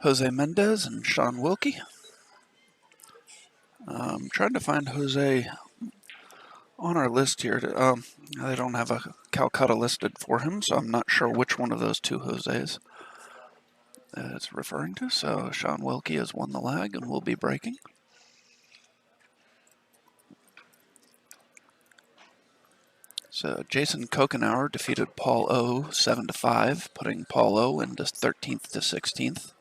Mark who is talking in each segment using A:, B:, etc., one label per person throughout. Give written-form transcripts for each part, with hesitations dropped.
A: Jose Mendez and Shaun Wilkie. I'm trying to find Jose on our list here. They don't have a Calcutta listed for him, so I'm not sure which one of those two Jose's it's referring to. So Shaun Wilkie has won the lag and will be breaking. So Jason Kokenauer defeated Paul O 7-5, putting Paul O into 13th to 16th.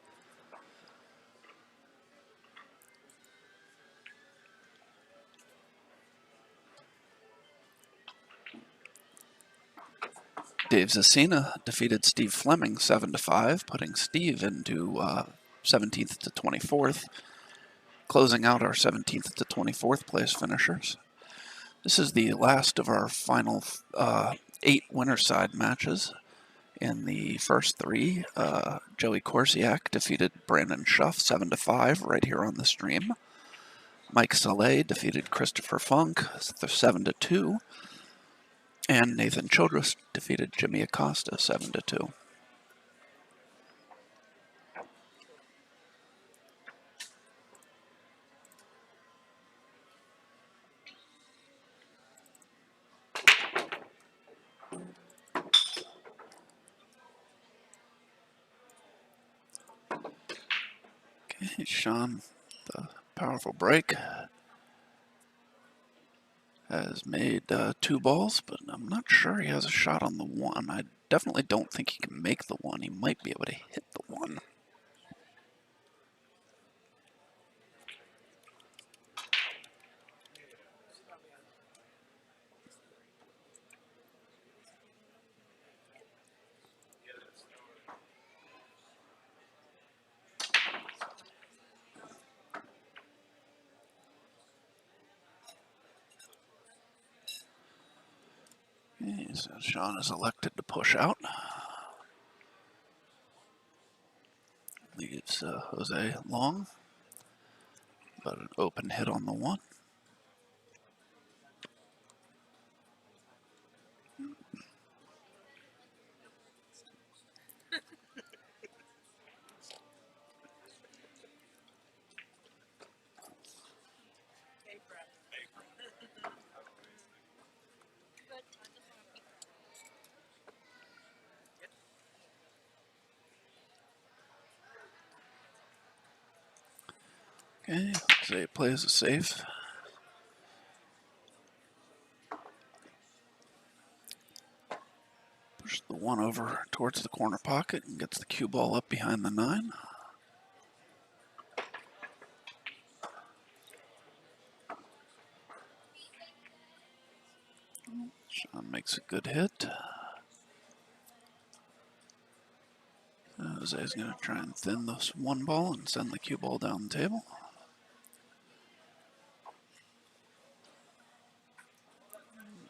A: Dave Zasina defeated Steve Fleming 7-5, putting Steve into 17th to 24th, closing out our 17th to 24th place finishers. This is the last of our final 8 winner side matches. In the first 3, Joey Korsiak defeated Brandon Schuff 7-5 right here on the stream. Mike Saleh defeated Christopher Funk 7-2. And Nathan Childress defeated Jimmy Acosta 7-2. Okay, Shaun, the powerful break, has made 2 balls, but I'm not sure he has a shot on the 1. I definitely don't think he can make the 1. He might be able to hit the 1. Okay, so Shaun is elected to push out. Leaves Jose long, but an open hit on the 1. Okay, Jose plays it safe. Pushes the 1 over towards the corner pocket and gets the cue ball up behind the 9. Shaun makes a good hit. Jose's going to try and thin this 1 ball and send the cue ball down the table.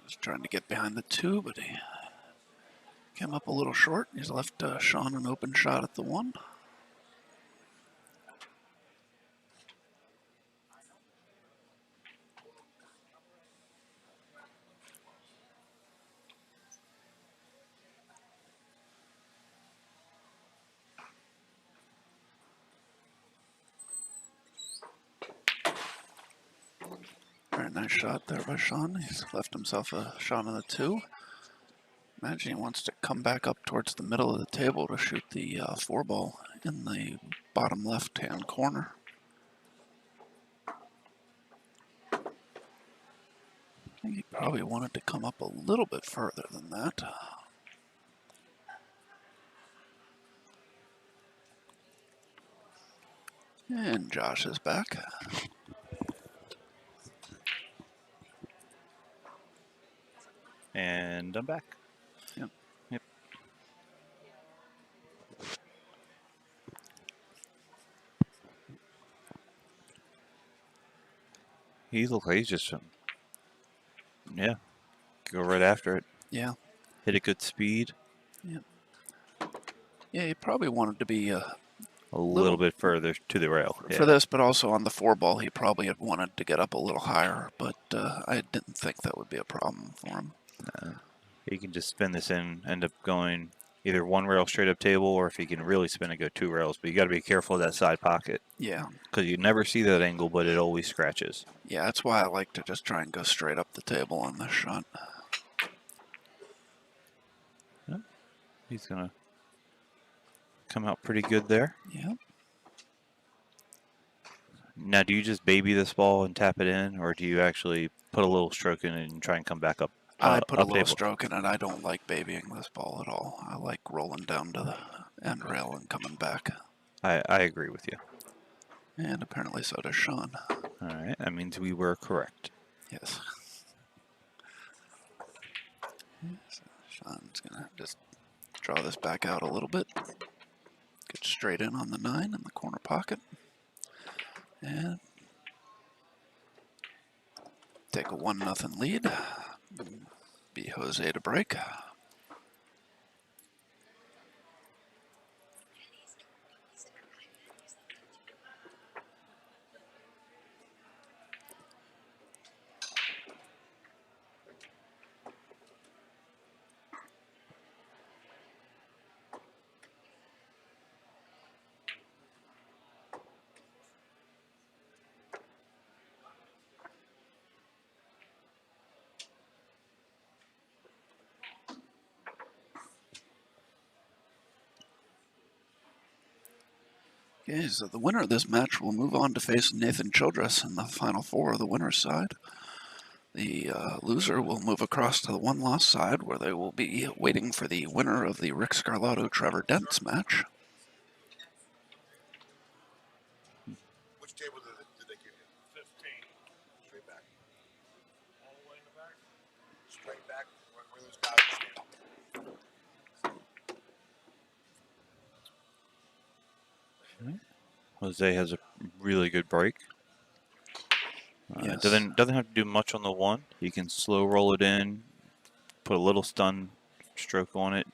A: Just trying to get behind the 2, but he came up a little short. He's left Shaun an open shot at the 1. Very nice shot there by Shaun. He's left himself a shot on the 2. Imagine he wants to come back up towards the middle of the table to shoot the 4 ball in the bottom left-hand corner. I think he probably wanted to come up a little bit further than that. And Josh is back.
B: And I'm back.
A: Yep.
B: Yep. He looks like he's just, yeah, go right after it.
A: Yeah.
B: Hit a good speed.
A: Yep. Yeah, he probably wanted to be
B: a little bit further to the rail.
A: For this, but also on the 4 ball, he probably had wanted to get up a little higher, but I didn't think that would be a problem for him.
B: He can just spin this in, end up going either one rail straight up table, or if he can really spin it, go 2 rails. But you got to be careful of that side pocket.
A: Yeah.
B: Because you never see that angle, but it always scratches.
A: Yeah, that's why I like to just try and go straight up the table on this shot.
B: Yep. He's going to come out pretty good there.
A: Yeah.
B: Now, do you just baby this ball and tap it in, or do you actually put a little stroke in it and try and come back up?
A: I put a
B: up
A: little
B: table?
A: stroke in it. I don't like babying this ball at all. I like rolling down to the end rail and coming back.
B: I agree with you.
A: And apparently so does Shaun.
B: All right, that means we were correct.
A: Yes. So Shaun's going to just draw this back out a little bit. Get straight in on the 9 in the corner pocket. And take a 1-0 lead. Be Jose to break. Okay, so the winner of this match will move on to face Nathan Childress in the final 4 of the winner's side. The loser will move across to the one-loss side, where they will be waiting for the winner of the Rick Scarlato-Trevor Dents match.
C: Which table did they give you? 15. Straight back. All the way in the back? Straight back, where those guys are standing.
B: Jose has a really good break.
A: Yes.
B: Doesn't have to do much on the 1. He can slow roll it in, put a little stun stroke on it.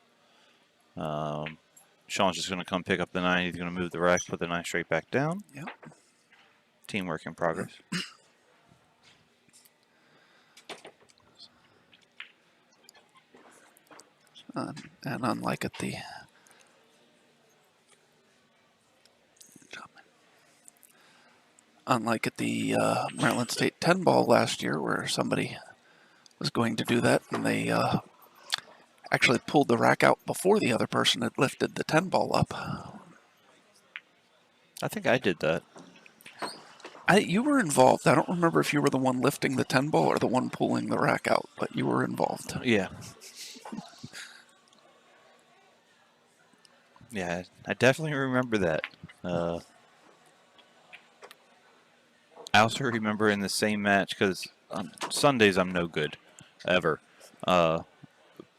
B: Shaun's just going to come pick up the 9. He's going to move the rack, put the 9 straight back down.
A: Yep.
B: Teamwork in progress.
A: And unlike at the Maryland State 10 ball last year, where somebody was going to do that, and they actually pulled the rack out before the other person had lifted the 10 ball up.
B: I think I did that.
A: You were involved. I don't remember if you were the one lifting the 10 ball or the one pulling the rack out, but you were involved.
B: Yeah. Yeah, I definitely remember that. I also remember in the same match, because Sundays I'm no good, ever.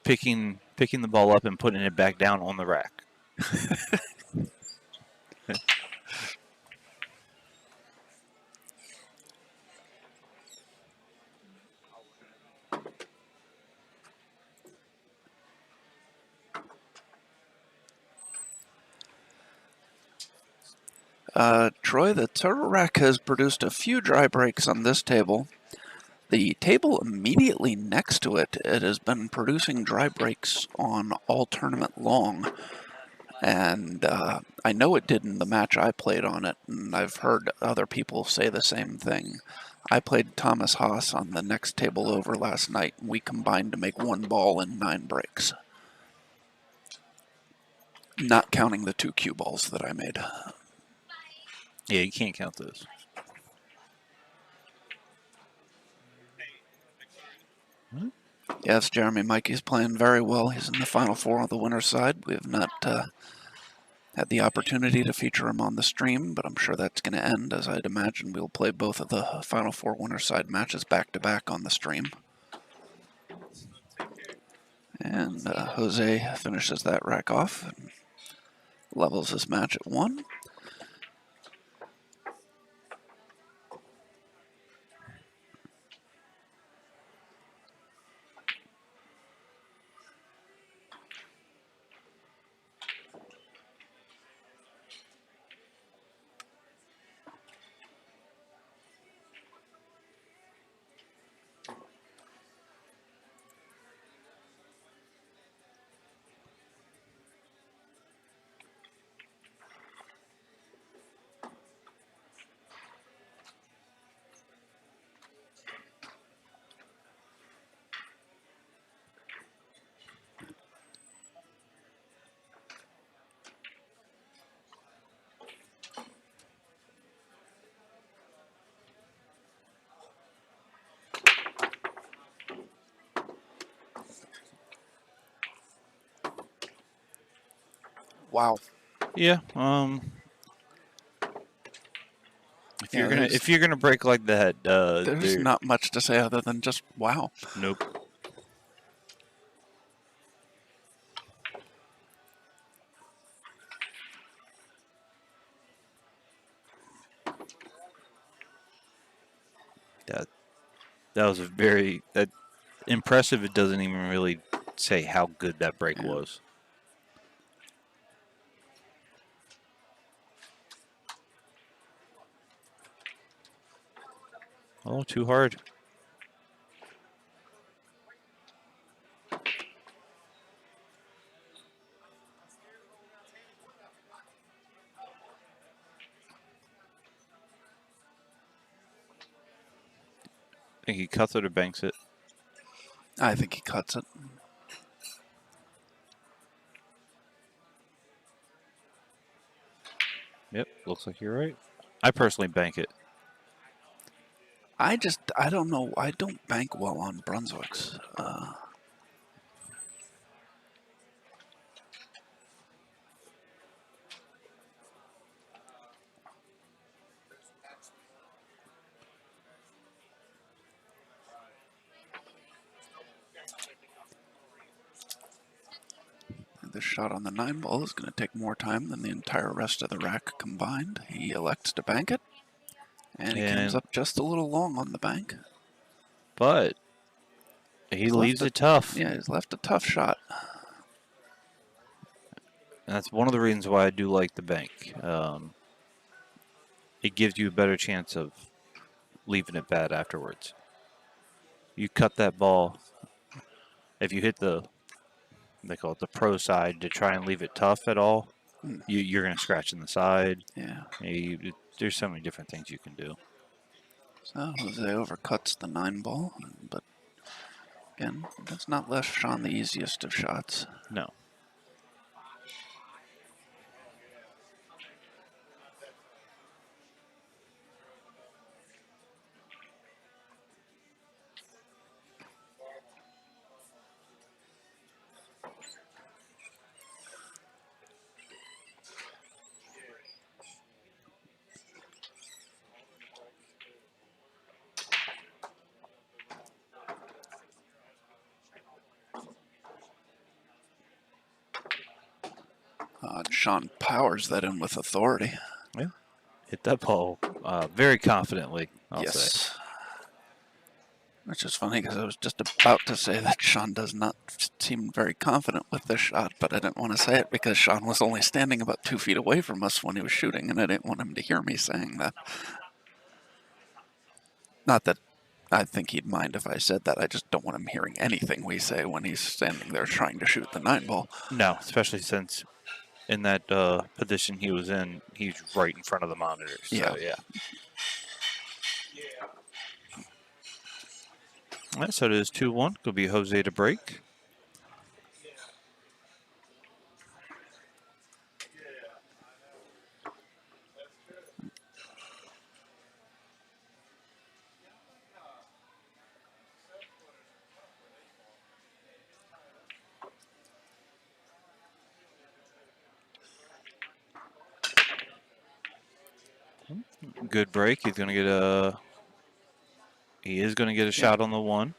B: Picking the ball up and putting it back down on the rack.
A: Troy, the turtle rack has produced a few dry breaks on this table. The table immediately next to it, it has been producing dry breaks on all tournament long. And I know it did in the match I played on it, and I've heard other people say the same thing. I played Thomas Haas on the next table over last night, and we combined to make 1 ball and 9 breaks. Not counting the 2 cue balls that I made.
B: Yeah, you can't count those.
A: Yes, Jeremy Mikey's playing very well. He's in the final 4 on the winner's side. We have not had the opportunity to feature him on the stream, but I'm sure that's going to end, as I'd imagine we'll play both of the final 4 winner's side matches back-to-back on the stream. And Jose finishes that rack off and levels his match at 1. Wow.
B: Yeah.
A: Yeah,
B: If you're gonna break like that,
A: there's not much to say other than just wow.
B: Nope. That was a very impressive. It doesn't even really say how good that break was. Oh, too hard. I think he cuts it or banks it.
A: I think he cuts it.
B: Yep, looks like you're right. I personally bank it.
A: I don't know. I don't bank well on Brunswicks. This shot on the 9-ball is going to take more time than the entire rest of the rack combined. He elects to bank it, and he comes up just a little long on the bank.
B: But he leaves it tough.
A: Yeah, he's left a tough shot.
B: And that's one of the reasons why I do like the bank. It gives you a better chance of leaving it bad afterwards. You cut that ball. If you hit they call it the pro side, to try and leave it tough at all, you're going to scratch in the side.
A: Yeah.
B: There's so many different things you can do.
A: So Jose overcuts the 9-ball, but again, that's not left Shaun the easiest of shots.
B: No.
A: Shaun powers that in with authority.
B: Yeah. Hit that ball very confidently, I'll say.
A: Which is funny because I was just about to say that Shaun does not seem very confident with this shot, but I didn't want to say it because Shaun was only standing about 2 feet away from us when he was shooting, and I didn't want him to hear me saying that. Not that I think he'd mind if I said that. I just don't want him hearing anything we say when he's standing there trying to shoot the 9-ball.
B: No, especially since in that position he was in, he's right in front of the monitors. So, yeah. All right, so it is 2-1. Could be Jose to break. Good break. He's going to get he is going to get a shot on the 1.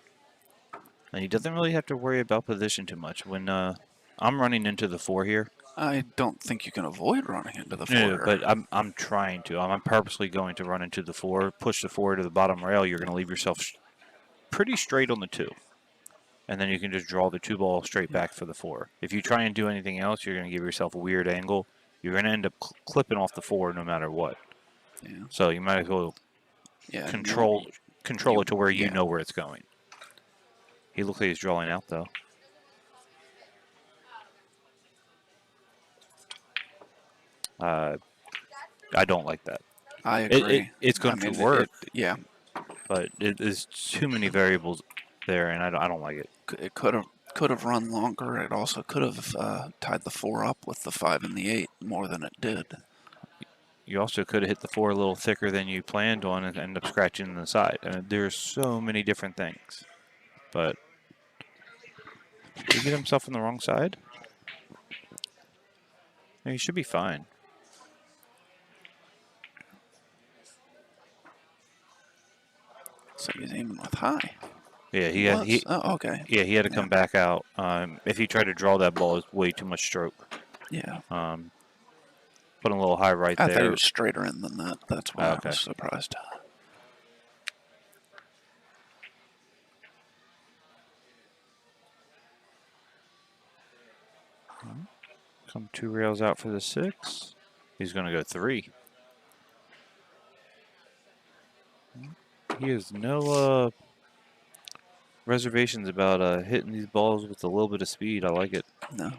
B: And he doesn't really have to worry about position too much. When I'm running into the 4 here.
A: I don't think you can avoid running into the 4.
B: No, but I'm trying to. I'm purposely going to run into the 4, push the 4 to the bottom rail. You're going to leave yourself pretty straight on the 2. And then you can just draw the 2 ball straight back for the 4. If you try and do anything else, you're going to give yourself a weird angle. You're going to end up clipping off the 4 no matter what.
A: Yeah.
B: So you might as well control it to where you know where it's going. He looks like he's drawing out, though. I don't like that.
A: I agree.
B: It's going to work.
A: Yeah.
B: But there's too many variables there, and I don't like it.
A: It could have run longer. It also could have tied the 4 up with the 5 and the 8 more than it did.
B: You also could have hit the 4 a little thicker than you planned on and end up scratching the side. I mean, there's so many different things. But did he get himself on the wrong side? Yeah, he should be fine.
A: So he's aiming with high.
B: Yeah,
A: He was. Oh, okay.
B: Yeah, he had to come back out. If he tried to draw that ball, it's way too much stroke.
A: Yeah.
B: Put a little high right
A: I
B: there.
A: thought he was straighter in than that. That's why
B: Okay.
A: I was surprised.
B: Come 2 rails out for the 6. He's going to go 3. He has no reservations about hitting these balls with a little bit of speed. I like it.
A: No.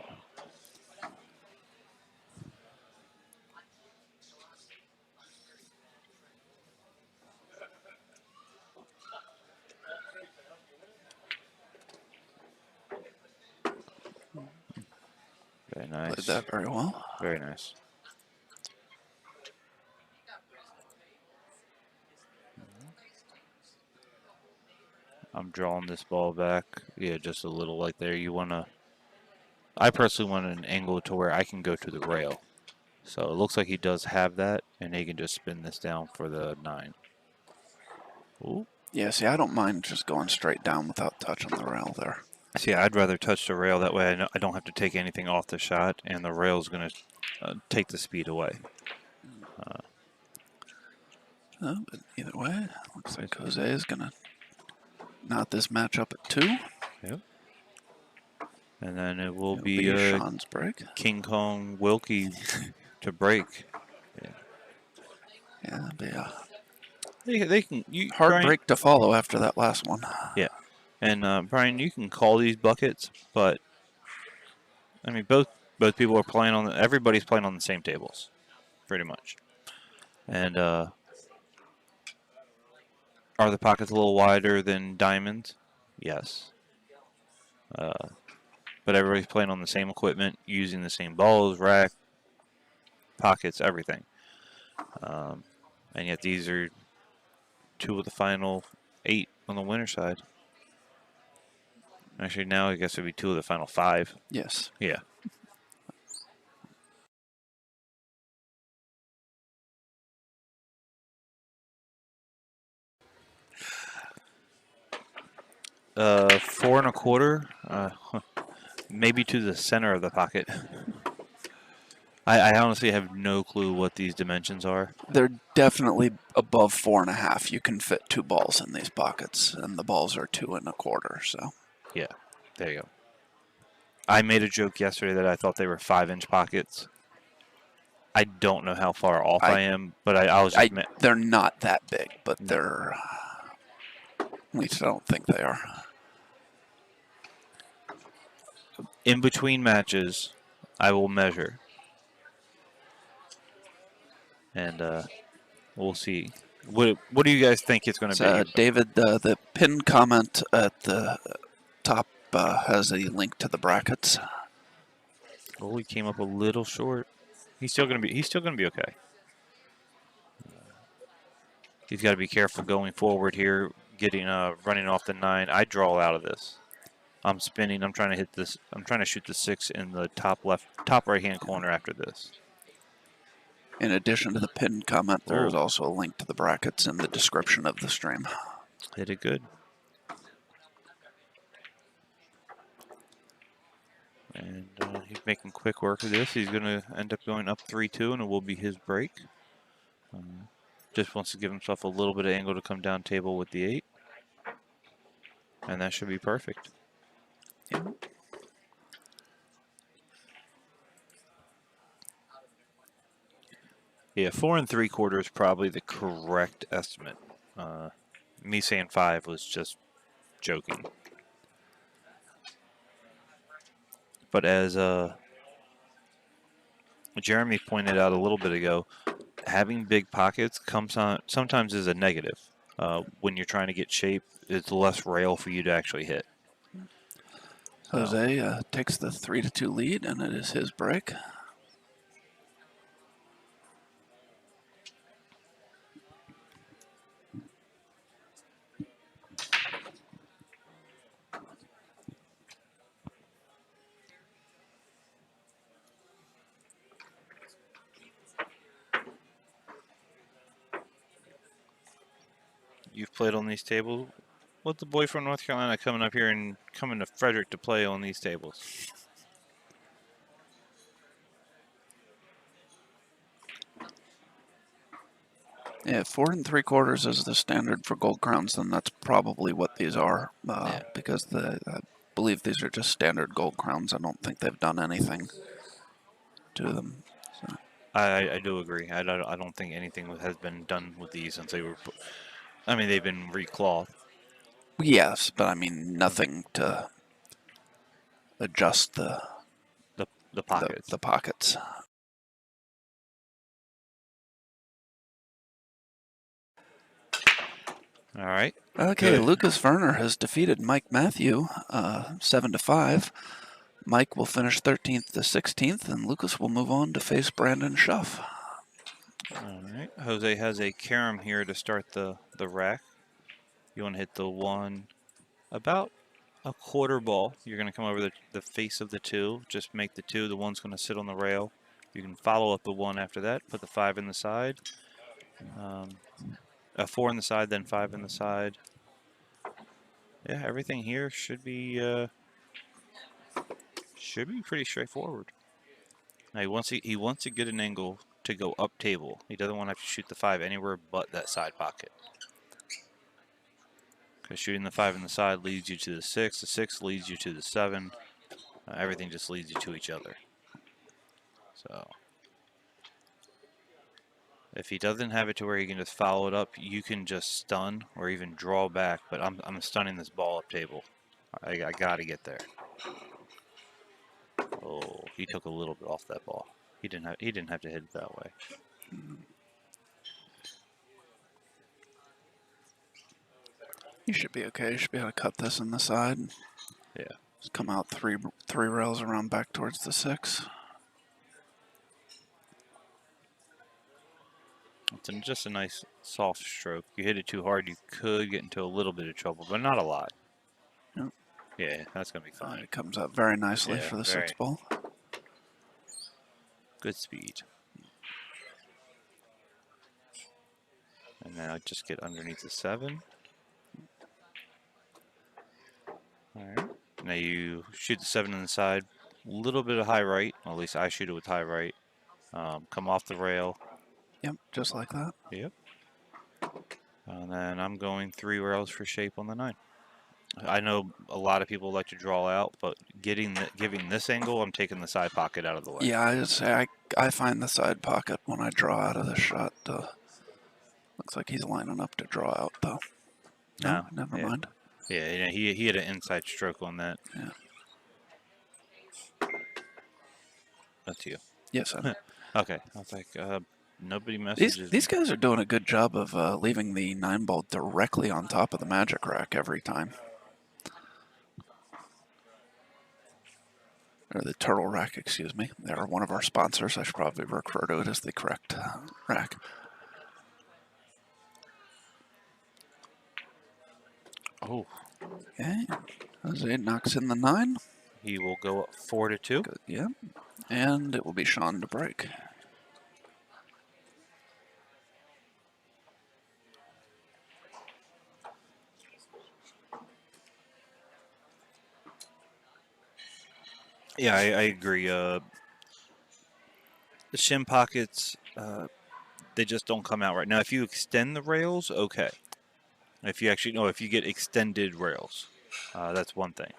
B: Very nice.
A: Played that very well.
B: Very nice. I'm drawing this ball back. Yeah, just a little like there. You want to... I personally want an angle to where I can go to the rail. So it looks like he does have that, and he can just spin this down for the 9. Ooh.
A: Yeah, see, I don't mind just going straight down without touching the rail there.
B: See, I'd rather touch the rail. That way I don't have to take anything off the shot, and the rail's going to take the speed away.
A: But either way, looks like Jose is going to knot this match up at 2.
B: Yep. And then it will
A: It'll
B: be
A: Shaun's break.
B: King Kong Wilkie to break.
A: Yeah, that'd be a
B: They can
A: hard
B: Brian,
A: break to follow after that last one.
B: Yeah, and Brian, you can call these buckets, but I mean both people are playing on. Everybody's playing on the same tables, pretty much. And are the pockets a little wider than diamonds? Yes. But everybody's playing on the same equipment, using the same balls, rack, pockets, everything. And yet these are 2 of the final 8 on the winner side. Actually, now I guess it would be 2 of the final 5.
A: Yes.
B: Yeah. Uh, 4 1/4, maybe to the center of the pocket. I honestly have no clue what these dimensions are.
A: They're definitely above 4.5. You can fit 2 balls in these pockets, and the balls are 2 1/4. So.
B: Yeah, there you go. I made a joke yesterday that I thought they were 5-inch pockets. I don't know how far off I am, but I was just...
A: they're not that big, but they're... At least I don't think they are.
B: In between matches, I will measure. And we'll see. What do you guys think it's going to be?
A: David, the pinned comment at the top has a link to the brackets.
B: Oh, he came up a little short. He's still going to be okay. He's got to be careful going forward here, getting running off the 9. I draw out of this. I'm spinning. I'm trying to hit this. I'm trying to shoot the 6 in the top right hand corner after this.
A: In addition to the pinned comment, there is also a link to the brackets in the description of the stream.
B: Hit it good. And he's making quick work of this. He's going to end up going up 3-2, and it will be his break. Just wants to give himself a little bit of angle to come down table with the 8. And that should be perfect.
A: Yeah.
B: Yeah, 4 3/4 is probably the correct estimate. Me saying 5 was just joking. But as Jeremy pointed out a little bit ago, having big pockets sometimes is a negative. When you're trying to get shape, it's less rail for you to actually hit.
A: Jose takes the 3-2 lead, and it is his break.
B: you've played on these tables. What's the boy from North Carolina coming up here and coming to Frederick to play on these tables?
A: Yeah, 4 3/4 is the standard for gold crowns, then that's probably what these are.
B: Yeah.
A: Because I believe these are just standard gold crowns. I don't think they've done anything to them. So.
B: I do agree. I don't think anything has been done with these since they were. I mean, they've been reclothed.
A: Yes, but I mean nothing to adjust
B: The pockets.
A: the pockets.
B: All right.
A: Okay,
B: Good.
A: Lucas Werner has defeated Mike Matthew 7-5. Mike will finish 13th to 16th, and Lucas will move on to face Brandon Schuff.
B: All right. Jose has a carom here to start the rack. You want to hit the one about a quarter ball. You're going to come over the face of the 2. Just make the 2. The 1's going to sit on the rail. You can follow up the 1 after that. Put the 5 in the side. A 4 in the side, then 5 in the side. Yeah, everything here should be pretty straightforward. Now he wants to get an angle to go up table. He doesn't want to have to shoot the 5 anywhere but that side pocket. Because shooting the 5 in the side leads you to the 6. The 6 leads you to the 7. Everything just leads you to each other. So if he doesn't have it to where he can just follow it up, you can just stun or even draw back. But I'm stunning this ball up table. I got to get there. Oh, he took a little bit off that ball. He didn't have to hit it that way.
A: You should be okay. You should be able to cut this in the side.
B: Yeah.
A: Just come out three rails around back towards the 6.
B: It's just a nice soft stroke. You hit it too hard, you could get into a little bit of trouble, but not a lot.
A: Yep.
B: Yeah, that's going to be fine.
A: It comes out very nicely
B: Yeah,
A: for the
B: very.
A: 6 ball.
B: Good speed. And now just get underneath the 7. All right. Now you shoot the 7 on the side. A little bit of high right. Well, at least I shoot it with high right. Come off the rail.
A: Yep, just like that.
B: Yep. And then I'm going 3 rails for shape on the 9. I know a lot of people like to draw out, but giving this angle, I'm taking the side pocket out of the way.
A: Yeah, I just say I find the side pocket when I draw out of the shot. Looks like he's lining up to draw out, though. No, never mind.
B: Yeah, he had an inside stroke on that.
A: Yeah.
B: That's you.
A: Yes, I know.
B: Okay. I was like, nobody messages.
A: These guys are doing a good job of leaving the 9 ball directly on top of the magic rack every time. Or the turtle rack, excuse me. They're one of our sponsors. I should probably refer to it as the correct rack.
B: Oh.
A: Okay. Jose knocks in the 9.
B: He will go up 4-2.
A: Good. Yeah. And it will be Shaun to break.
B: Yeah, I agree. The shim pockets, they just don't come out right. Now, if you extend the rails, okay. If you get extended rails, that's one thing.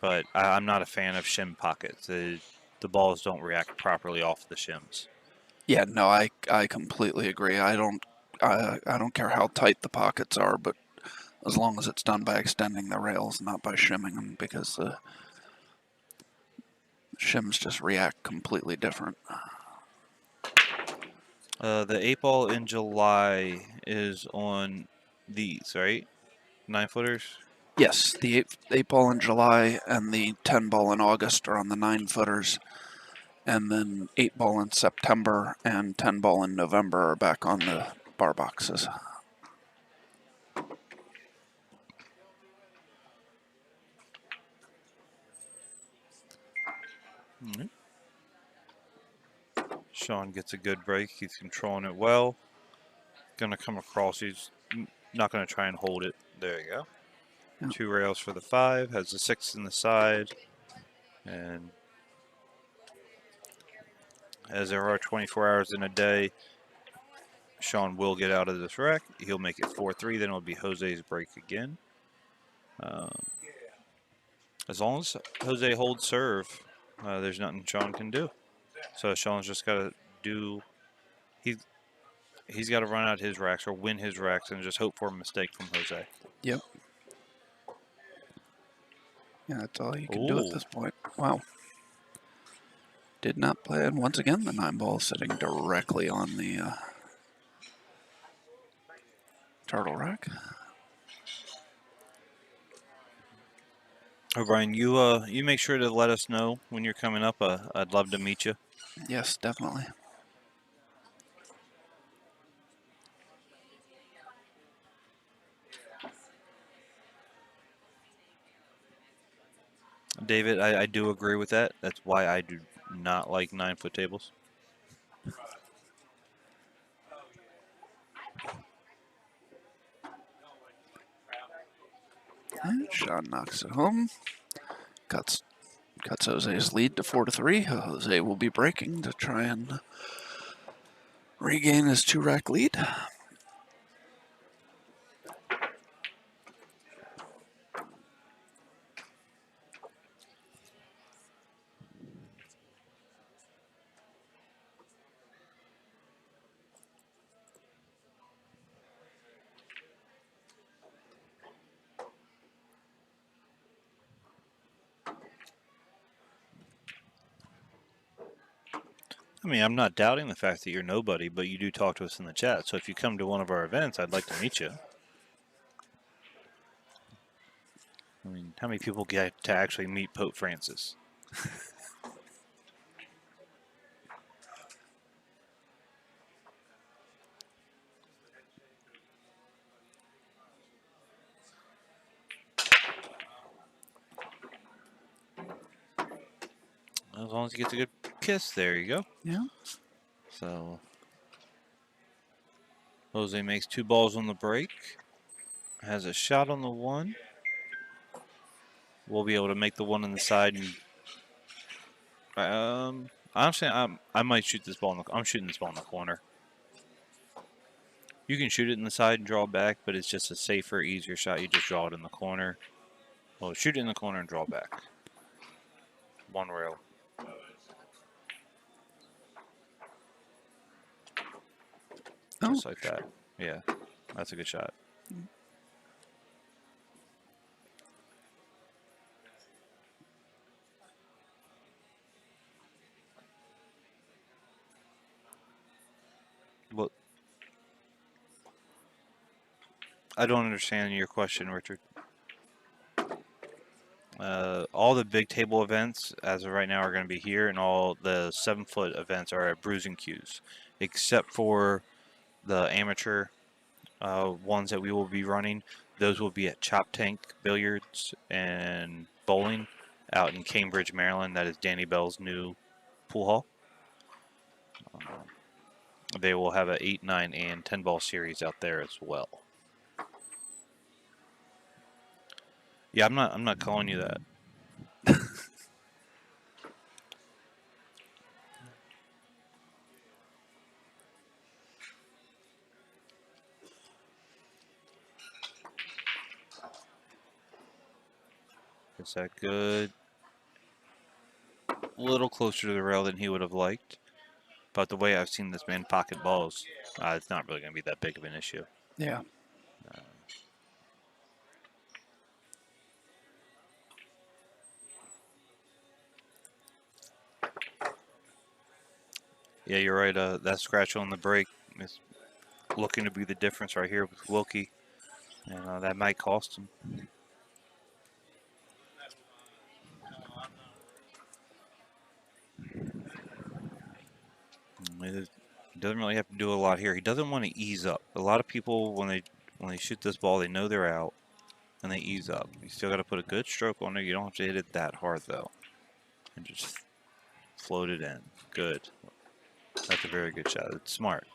B: But I'm not a fan of shim pockets. The balls don't react properly off the shims.
A: Yeah, no, I completely agree. I don't care how tight the pockets are, but as long as it's done by extending the rails, not by shimming them, because the shims just react completely different.
B: The 8 ball in July is on these, right? 9-footers?
A: Yes, the 8 ball in July and the 10 ball in August are on the 9-footers, and then 8 ball in September and 10 ball in November are back on the bar boxes.
B: Mm-hmm. Shaun gets a good break. He's controlling it well. Gonna come across. He's Not going to try and hold it. There you go.
A: Yeah.
B: 2 rails for the 5. Has the 6 in the side. And as there are 24 hours in a day, Shaun will get out of this wreck. He'll make it 4-3. Then it'll be Jose's break again. As long as Jose holds serve, there's nothing Shaun can do. So Shaun's just got to do. He's got to run out his racks or win his racks and just hope for a mistake from Jose.
A: Yep. Yeah, that's all you can do at
B: Ooh.
A: this point. Wow. Did not play. And once again, the 9-ball sitting directly on the turtle rack.
B: O'Brien, you make sure to let us know when you're coming up. I'd love to meet you.
A: Yes, definitely.
B: David, I do agree with that. That's why I do not like 9-foot tables.
A: And Shaun knocks it home. Cuts Jose's lead to 4-3. Jose will be breaking to try and regain his 2-rack lead.
B: I mean, I'm not doubting the fact that you're nobody, but you do talk to us in the chat. So if you come to one of our events, I'd like to meet you. I mean, how many people get to actually meet Pope Francis? As long as he gets a good kiss, there you go.
A: Yeah.
B: So Jose makes 2 balls on the break. Has a shot on the 1. We'll be able to make the 1 on the side. And honestly, I might shoot this ball. I'm shooting this ball in the corner. You can shoot it in the side and draw back, but it's just a safer, easier shot. You just draw it in the corner. Well, shoot it in the corner and draw back. 1 rail. Just like that. Yeah, that's a good shot. Well, I don't understand your question, Richard. All the big table events, as of right now, are going to be here, and all the 7-foot events are at Bruising Cues, except for the amateur ones that we will be running. Those will be at Chop Tank Billiards and Bowling out in Cambridge, Maryland. That is Danny Bell's new pool hall. They will have an 8, 9, and 10 ball series out there as well. Yeah, I'm not calling you that. Is that good? A little closer to the rail than he would have liked. But the way I've seen this man pocket balls, it's not really going to be that big of an issue.
A: Yeah.
B: Yeah, you're right. That scratch on the break is looking to be the difference right here with Wilkie. And that might cost him. He doesn't really have to do a lot here. He doesn't want to ease up. A lot of people, when they shoot this ball, they know they're out, and they ease up. You still got to put a good stroke on it. You don't have to hit it that hard, though. And just float it in. Good. That's a very good shot. It's smart.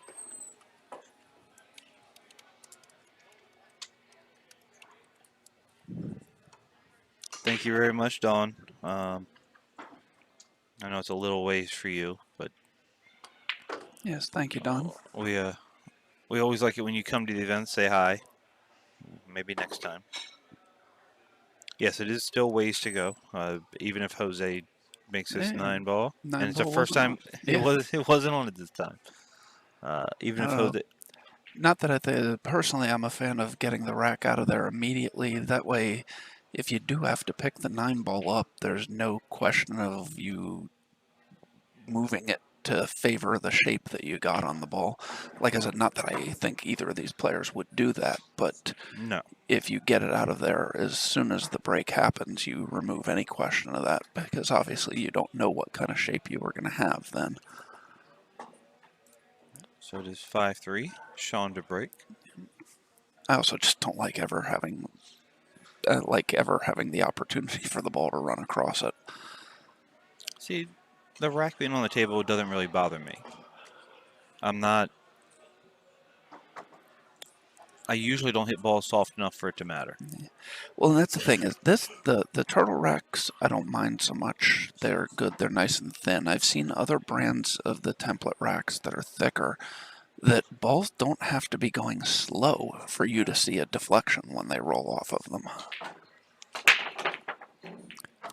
B: Thank you very much, Dawn. I know it's a little ways for you, but
A: Yes, thank you, Don.
B: we always like it when you come to the event. Say hi. Maybe next time. Yes, it is still ways to go. Even if Jose makes this
A: Yeah,
B: 9-ball, and it's the
A: ball
B: first
A: wasn't
B: time
A: on. Yeah.
B: it wasn't on it this time. Even if Jose,
A: Not that personally I'm a fan of getting the rack out of there immediately. That way, if you do have to pick the 9-ball up, there's no question of you moving it to favor the shape that you got on the ball. Like I said, not that I think either of these players would do that, but
B: no.
A: if you get it out of there as soon as the break happens, you remove any question of that because obviously you don't know what kind of shape you were going to have then.
B: So it is 5-3. Shaun to break.
A: I also just don't like ever having the opportunity for the ball to run across it.
B: See, the rack being on the table doesn't really bother me. I'm not. I usually don't hit balls soft enough for it to matter.
A: Well, and that's the thing is the turtle racks I don't mind so much. They're good. They're nice and thin. I've seen other brands of the template racks that are thicker that balls don't have to be going slow for you to see a deflection when they roll off of them.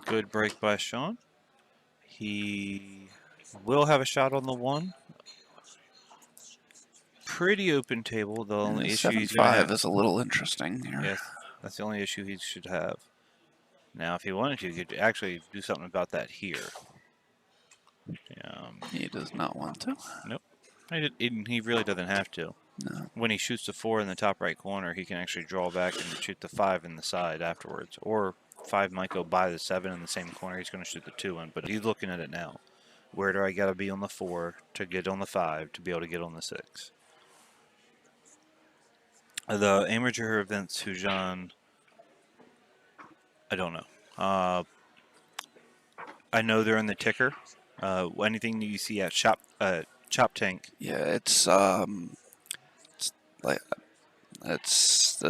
B: Good break by Shaun. He will have a shot on the 1. Pretty open table. The only issue he's going to have
A: is a little interesting here.
B: Yes, that's the only issue he should have. Now, if he wanted to, he could actually do something about that here.
A: He does not want to.
B: Nope. He really doesn't have to.
A: No.
B: When he shoots the 4 in the top right corner, he can actually draw back and shoot the 5 in the side afterwards. Or 5 might go by the 7 in the same corner. He's going to shoot the 2 in. But he's looking at it now. Where do I got to be on the 4 to get on the 5 to be able to get on the 6? The amateur events, Hujan, I don't know. I know they're in the ticker. Anything that you see at Chop Tank.
A: Yeah, it's the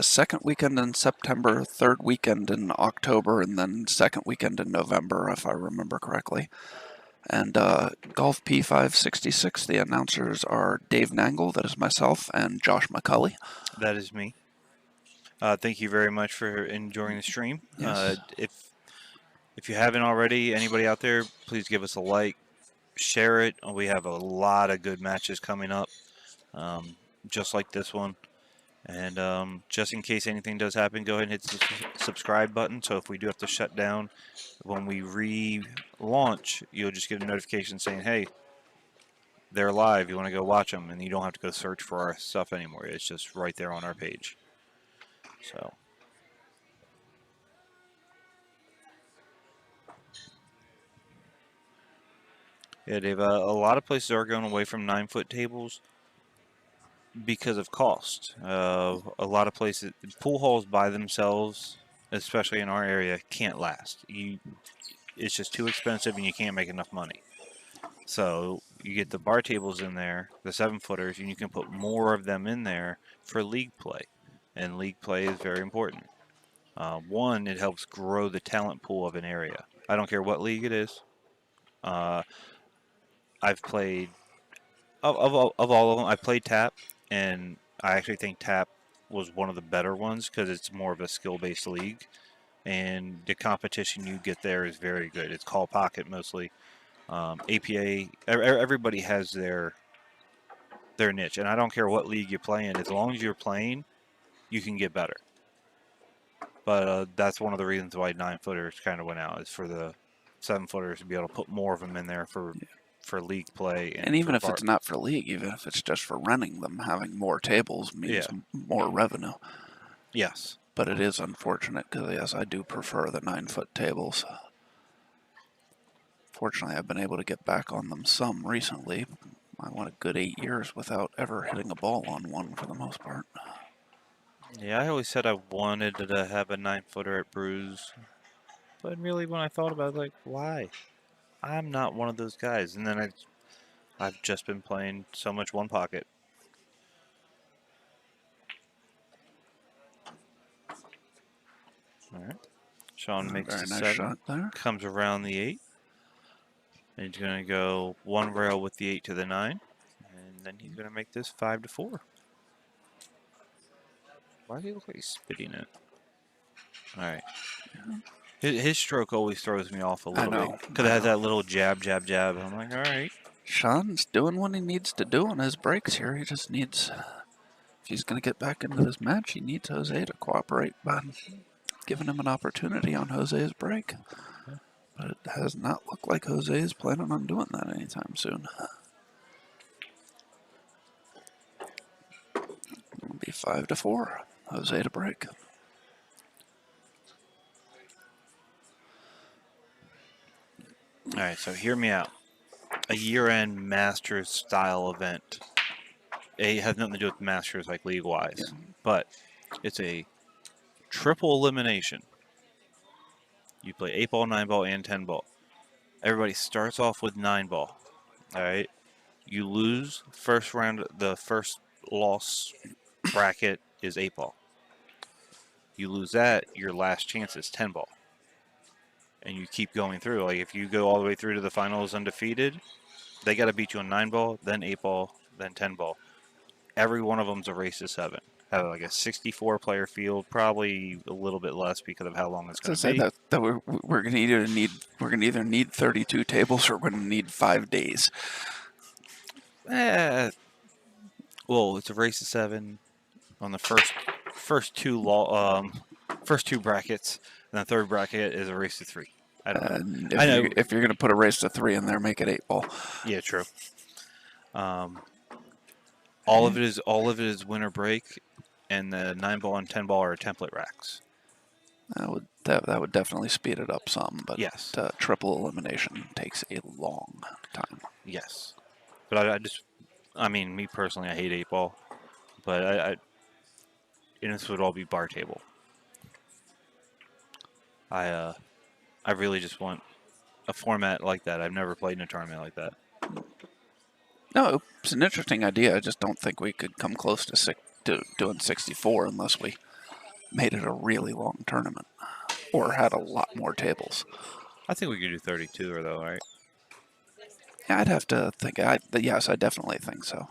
A: second weekend in September, third weekend in October, and then second weekend in November, if I remember correctly. And Golf P566, the announcers are Dave Nangle, that is myself, and Josh McCulley.
B: That is me. Thank you very much for enjoying the stream.
A: Yes.
B: If you haven't already, anybody out there, please give us a like, share it. We have a lot of good matches coming up, just like this one. And just in case anything does happen, go ahead and hit the subscribe button. So if we do have to shut down, when we relaunch, you'll just get a notification saying, hey, they're live. You want to go watch them, and you don't have to go search for our stuff anymore. It's just right there on our page. So. Yeah, Dave, a lot of places are going away from 9-foot tables because of cost. A lot of places, pool halls by themselves, especially in our area, can't last. It's just too expensive and you can't make enough money. So you get the bar tables in there, the 7-footers, and you can put more of them in there for league play. And league play is very important. One, it helps grow the talent pool of an area. I don't care what league it is. I've played of all of them. I played tap, and I actually think tap was one of the better ones because it's more of a skill-based league, and the competition you get there is very good. It's call pocket mostly. APA, everybody has their niche, and I don't care what league you play in. As long as you're playing, you can get better. But that's one of the reasons why 9-footers kind of went out, is for the 7-footers to be able to put more of them in there for league play.
A: And even if it's not for league, even if it's just for renting them, having more tables means more revenue.
B: Yes.
A: But it is unfortunate because, yes, I do prefer the 9-foot tables. Fortunately, I've been able to get back on them some recently. I went a good 8 years without ever hitting a ball on one for the most part.
B: Yeah, I always said I wanted to have a 9-footer at Brews. But really, when I thought about it, like, why? I'm not one of those guys. And then I've just been playing so much one pocket. All right. Shaun makes
A: Very
B: the
A: nice
B: 7.
A: shot there.
B: Comes around the 8. And he's going to go 1 rail with the 8 to the 9. And then he's going to make this 5-4. Why does he look like he's spitting it? All right. His stroke always throws me off a little bit.
A: know,
B: Because it has that little jab, jab, jab. I'm like, all right.
A: Shaun's doing what he needs to do on his breaks here. He just needs, if he's going to get back into this match, he needs Jose to cooperate by giving him an opportunity on Jose's break. But it has not looked like Jose is planning on doing that anytime soon. It'll be 5-4. Jose to break.
B: All right, so hear me out. A year-end Masters style event. It has nothing to do with Masters like league-wise, but it's a triple elimination. You play 8 ball, 9 ball, and 10 ball. Everybody starts off with 9 ball. All right. You lose first round. The first loss bracket is 8 ball. You lose that, your last chance is 10 ball. And you keep going through. Like if you go all the way through to the finals undefeated, they got to beat you on 9 ball, then 8 ball, then 10 ball. Every one of them's a race to 7. Have like a 64 player field, probably a little bit less because of how long it's going to be.
A: That we're going to either need 32 tables or we're going to need 5 days.
B: Well, it's a race to 7 on the first two brackets, and the third bracket is a race to 3. I don't know.
A: If you're going to put a race to 3 in there, make it 8 ball.
B: Yeah, true. All of it is winter break, and the 9 ball and 10 ball are template racks.
A: That would definitely speed it up some, but
B: yes,
A: triple elimination takes a long time.
B: Yes, but I mean, me personally, I hate 8 ball, but and this would all be bar table. I really just want a format like that. I've never played in a tournament like that.
A: No, it's an interesting idea. I just don't think we could come close to doing 64 unless we made it a really long tournament or had a lot more tables.
B: I think we could do 32 though, right?
A: Yeah, I'd have to think. Yes, I definitely think so.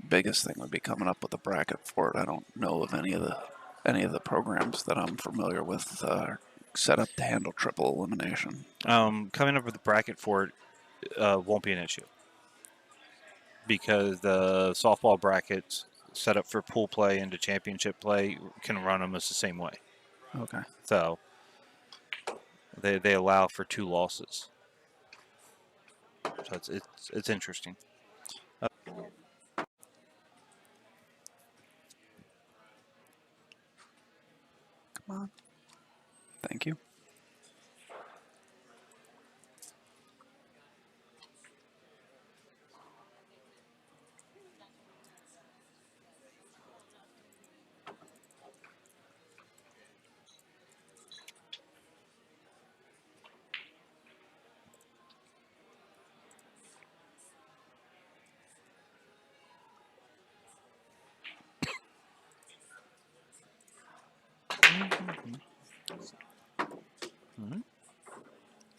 A: Biggest thing would be coming up with a bracket for it. I don't know of any of the programs that I'm familiar with set up to handle triple elimination.
B: Coming up with a bracket for it won't be an issue because the softball brackets set up for pool play into championship play can run almost the same way.
A: Okay.
B: So they allow for 2 losses. So it's interesting.
A: Come on. Thank you.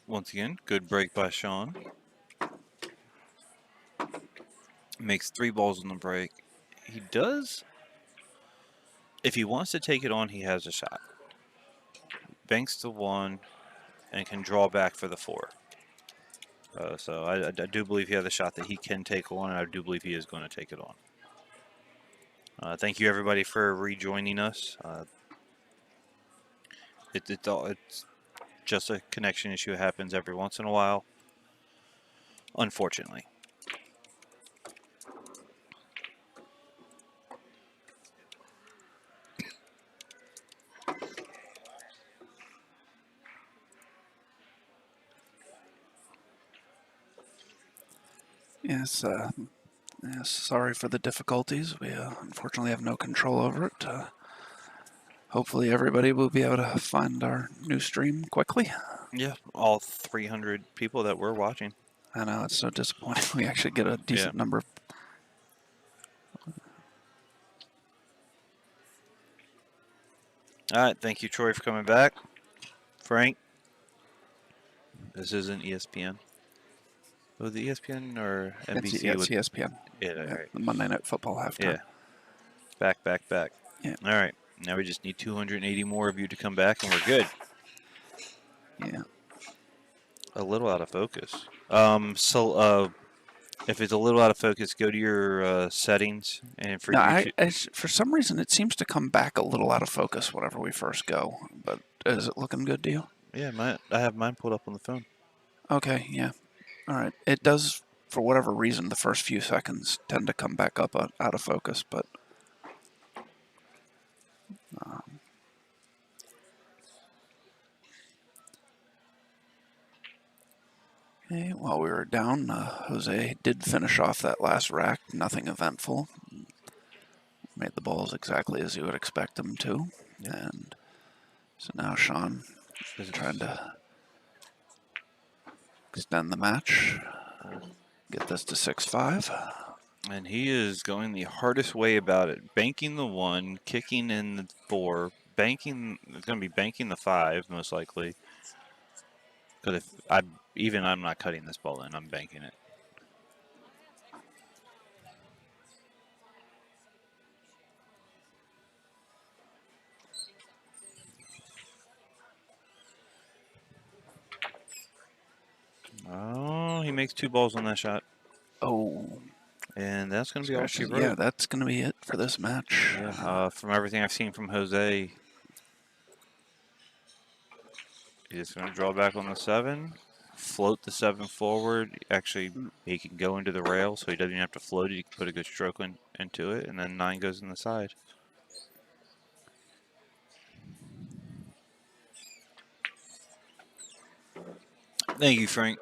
B: Once again, good break by Shaun. Makes 3 balls on the break. He does. If he wants to take it on, he has a shot. Banks the 1 and can draw back for the 4. So I do believe he has a shot that he can take on, and I do believe he is going to take it on. Thank you, everybody, for rejoining us. It's just a connection issue. It happens every once in a while, unfortunately.
A: Yes, sorry for the difficulties. We unfortunately have no control over it. Hopefully everybody will be able to find our new stream quickly.
B: Yeah, all 300 people that were watching.
A: I know, it's so disappointing. We actually get a decent number of...
B: All right, thank you, Troy, for coming back. Frank, this isn't ESPN. Was it ESPN or NBC?
A: It's ESPN.
B: Yeah, all
A: Yeah,
B: right.
A: the Monday Night Football halftime.
B: Yeah, back.
A: Yeah.
B: All right, now we just need 280 more of you to come back, and we're good.
A: Yeah.
B: A little out of focus. If it's a little out of focus, go to your settings, and for
A: No,
B: YouTube.
A: for some reason it seems to come back a little out of focus whenever we first go. But is it looking good to you?
B: Yeah, I have mine pulled up on the phone.
A: Okay. Yeah. All right. It does, for whatever reason, the first few seconds tend to come back up out of focus, but. Okay, while we were down, Jose did finish off that last rack. Nothing eventful. Made the balls exactly as you would expect him to.
B: Yep.
A: And so now Shaun is trying to extend the match, get this to 6-5.
B: And he is going the hardest way about it. Banking the 1, kicking in the 4, banking. It's going to be banking the 5 most likely. Because I'm not cutting this ball in. I'm banking it. Oh, he makes 2 balls on that shot.
A: Oh.
B: And that's going to be all she wrote.
A: Yeah, that's going to be it for this match.
B: Yeah, from everything I've seen from Jose, he's just going to draw back on the 7, float the 7 forward. Actually, he can go into the rail, so he doesn't even have to float it. He can put a good stroke into it, and then 9 goes in the side. Thank you, Frank.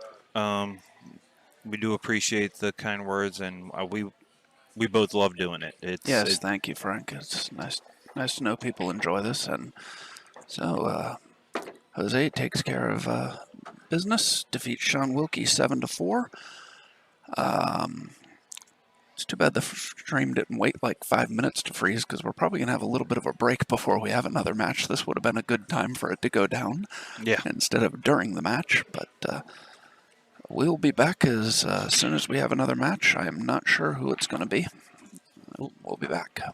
B: We do appreciate the kind words, and we both love doing it.
A: Yes, thank you, Frank. It's nice to know people enjoy this. And so Jose takes care of business, defeats Shaun Wilkie 7-4. It's too bad the stream didn't wait like 5 minutes to freeze, because we're probably going to have a little bit of a break before we have another match. This would have been a good time for it to go down instead of during the match. But we'll be back as soon as we have another match. I am not sure who it's going to be. We'll be back.